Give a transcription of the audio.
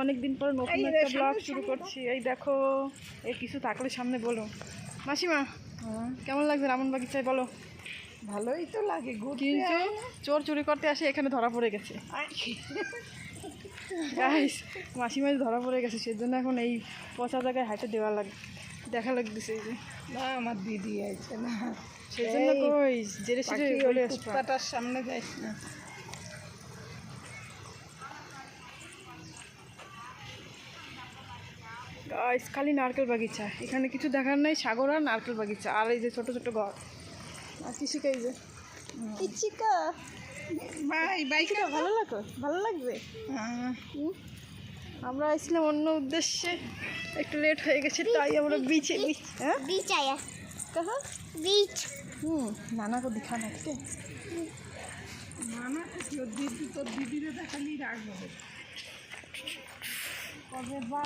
অনেকদিন পর নতুন একটা ব্লগ শুরু করছি। এই দেখো, এই কিছু থাকলে সামনে বলো। মাসিমা, কেমন লাগছে রামনবাগিচায় বলো? ভালোই তো লাগে, কিন্তু চোর চুরি করতে আসে এখানে ধরা পড়ে গেছে। গাইস, মাসিমা ধরা পড়ে গেছে, সেজন্য এখন এই পচা জায়গায় হাঁটে দেওয়া দেখা লাগতেছে। এই যে না, আমার দিদি আছে না, সেজন্য কই জেরে সিটে বলে আসবা। কুত্তাটার সামনে যাইস না। গাইস, খালি নারকেল বাগিচা, এখানে কিছু দেখার নাই, সাগর আর নারকেল বাগিচা, আর এই যে ছোট ছোট ঘর। আর কি শিখাই যে চিকা বাইকটা ভালো লাগবে। আমরা আসছিলাম অন্য উদ্দেশ্যে, একটু লেট হয়ে গেছে, তাই আমরা बीच आया कहाँ बीच। नाना को दिखाना ठीक है। নানা দিদি, তোর দিদিরে দেখালি রাখবো কবে বা